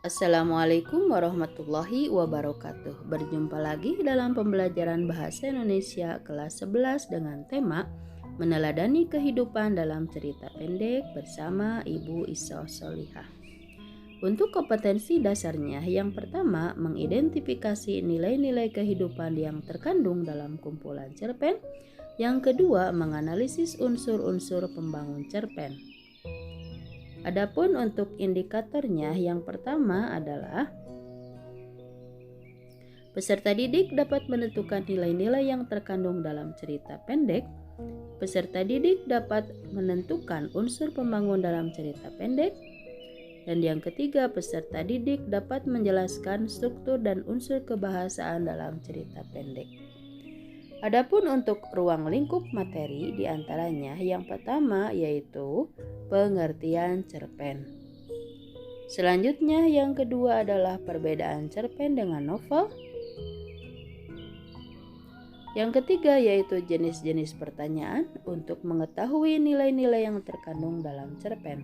Assalamualaikum warahmatullahi wabarakatuh. Berjumpa lagi dalam pembelajaran Bahasa Indonesia kelas 11 dengan tema Meneladani Kehidupan dalam Cerita Pendek bersama Ibu Isah Solihah. Untuk kompetensi dasarnya, yang pertama mengidentifikasi nilai-nilai kehidupan yang terkandung dalam kumpulan cerpen. Yang kedua menganalisis unsur-unsur pembangun cerpen. Adapun untuk indikatornya, yang pertama adalah peserta didik dapat menentukan nilai-nilai yang terkandung dalam cerita pendek. Peserta didik dapat menentukan unsur pembangun dalam cerita pendek. Dan yang ketiga, peserta didik dapat menjelaskan struktur dan unsur kebahasaan dalam cerita pendek. Adapun untuk ruang lingkup materi diantaranya yang pertama yaitu pengertian cerpen. Selanjutnya yang kedua adalah perbedaan cerpen dengan novel. Yang ketiga yaitu jenis-jenis pertanyaan untuk mengetahui nilai-nilai yang terkandung dalam cerpen.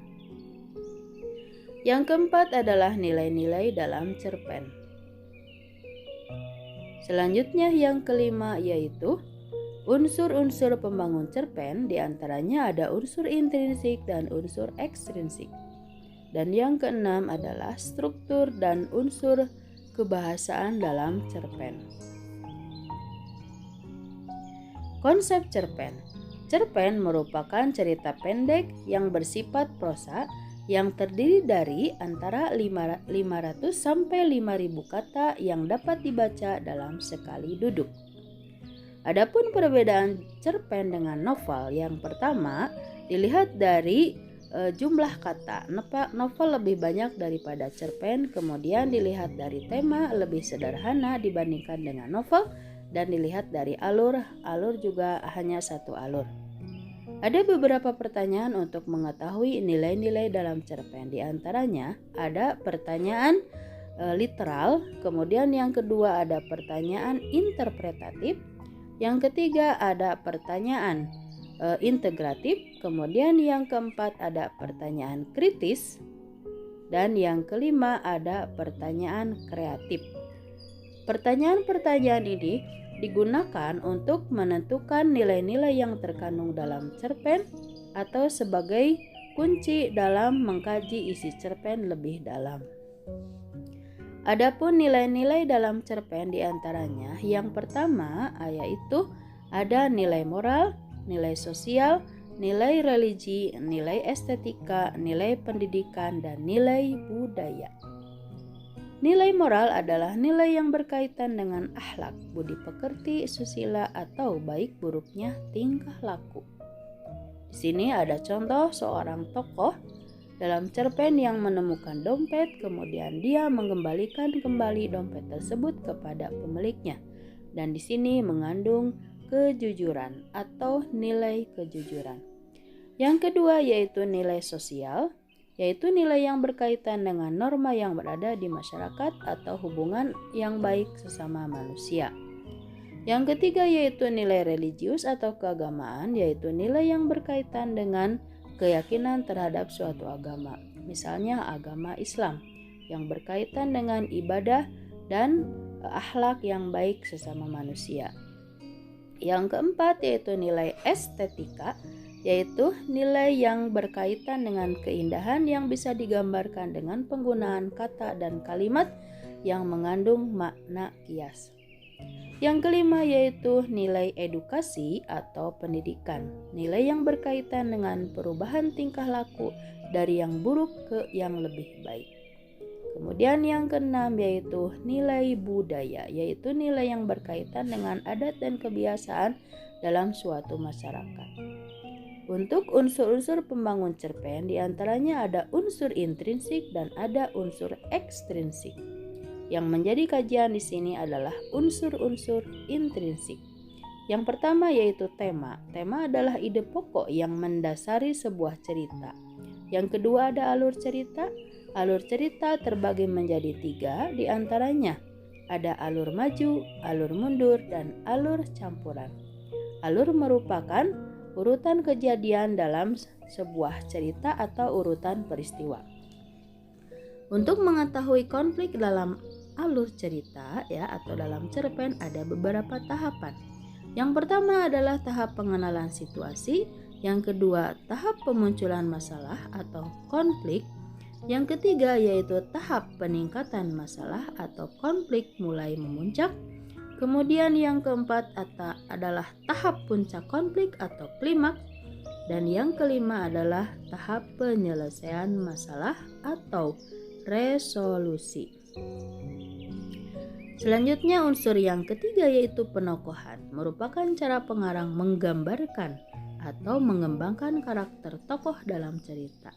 Yang keempat adalah nilai-nilai dalam cerpen. Selanjutnya yang kelima yaitu unsur-unsur pembangun cerpen, diantaranya ada unsur intrinsik dan unsur ekstrinsik. Dan yang keenam adalah struktur dan unsur kebahasaan dalam cerpen. Konsep cerpen. Cerpen merupakan cerita pendek yang bersifat prosa yang terdiri dari antara 500 sampai 5.000 kata yang dapat dibaca dalam sekali duduk. Adapun perbedaan cerpen dengan novel, yang pertama dilihat dari jumlah kata. Novel lebih banyak daripada cerpen, kemudian dilihat dari tema lebih sederhana dibandingkan dengan novel, dan dilihat dari alur juga hanya satu alur. Ada beberapa pertanyaan untuk mengetahui nilai-nilai dalam cerpen. Di antaranya ada pertanyaan literal, kemudian yang kedua ada pertanyaan interpretatif, yang ketiga ada pertanyaan integratif, kemudian yang keempat ada pertanyaan kritis, dan yang kelima ada pertanyaan kreatif. Pertanyaan-pertanyaan ini digunakan untuk menentukan nilai-nilai yang terkandung dalam cerpen atau sebagai kunci dalam mengkaji isi cerpen lebih dalam. Adapun nilai-nilai dalam cerpen diantaranya yang pertama yaitu ada nilai moral, nilai sosial, nilai religi, nilai estetika, nilai pendidikan, dan nilai budaya. Nilai moral adalah nilai yang berkaitan dengan akhlak, budi pekerti, susila, atau baik buruknya tingkah laku. Di sini ada contoh seorang tokoh dalam cerpen yang menemukan dompet, kemudian dia mengembalikan kembali dompet tersebut kepada pemiliknya. Dan di sini mengandung kejujuran atau nilai kejujuran. Yang kedua yaitu nilai sosial, yaitu nilai yang berkaitan dengan norma yang berada di masyarakat atau hubungan yang baik sesama manusia. Yang ketiga yaitu nilai religius atau keagamaan, yaitu nilai yang berkaitan dengan keyakinan terhadap suatu agama. Misalnya agama Islam yang berkaitan dengan ibadah dan akhlak yang baik sesama manusia. Yang keempat yaitu nilai estetika, yaitu nilai yang berkaitan dengan keindahan yang bisa digambarkan dengan penggunaan kata dan kalimat yang mengandung makna kias. Yang kelima yaitu nilai edukasi atau pendidikan, nilai yang berkaitan dengan perubahan tingkah laku dari yang buruk ke yang lebih baik. Kemudian yang keenam yaitu nilai budaya, yaitu nilai yang berkaitan dengan adat dan kebiasaan dalam suatu masyarakat. Untuk unsur-unsur pembangun cerpen diantaranya ada unsur intrinsik dan ada unsur ekstrinsik. Yang menjadi kajian di sini adalah unsur-unsur intrinsik. Yang pertama yaitu tema. Tema adalah ide pokok yang mendasari sebuah cerita. Yang kedua ada alur cerita. Alur cerita terbagi menjadi 3, diantaranya ada alur maju, alur mundur, dan alur campuran. Alur merupakan urutan kejadian dalam sebuah cerita atau urutan peristiwa. Untuk mengetahui konflik dalam alur cerita ya atau dalam cerpen ada beberapa tahapan. Yang pertama adalah tahap pengenalan situasi, yang kedua tahap pemunculan masalah atau konflik, yang ketiga yaitu tahap peningkatan masalah atau konflik mulai memuncak. Kemudian yang keempat adalah tahap puncak konflik atau klimaks. Dan yang kelima adalah tahap penyelesaian masalah atau resolusi. Selanjutnya unsur yang ketiga yaitu penokohan, merupakan cara pengarang menggambarkan atau mengembangkan karakter tokoh dalam cerita.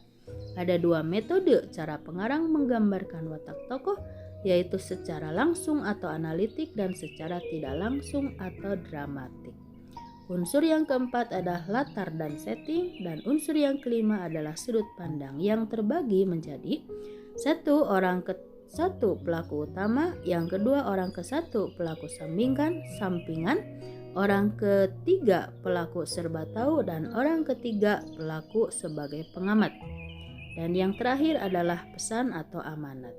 Ada dua metode cara pengarang menggambarkan watak tokoh, yaitu secara langsung atau analitik dan secara tidak langsung atau dramatik. Unsur yang keempat adalah latar dan setting, dan unsur yang kelima adalah sudut pandang yang terbagi menjadi satu pelaku utama, yang kedua orang ke-1 pelaku sampingan, orang ketiga pelaku serba tahu, dan orang ketiga pelaku sebagai pengamat. Dan yang terakhir adalah pesan atau amanat.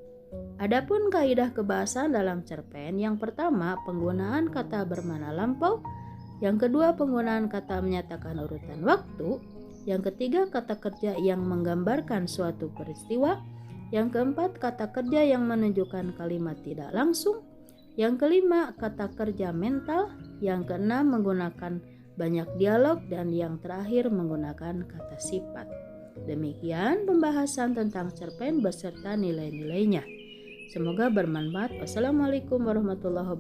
Adapun kaidah kebahasaan dalam cerpen, yang pertama penggunaan kata bermakna lampau, yang kedua penggunaan kata menyatakan urutan waktu, yang ketiga kata kerja yang menggambarkan suatu peristiwa, yang keempat kata kerja yang menunjukkan kalimat tidak langsung, yang kelima kata kerja mental, yang keenam menggunakan banyak dialog, dan yang terakhir menggunakan kata sifat. Demikian pembahasan tentang cerpen beserta nilai-nilainya. Semoga bermanfaat. Wassalamualaikum warahmatullahi wabarakatuh.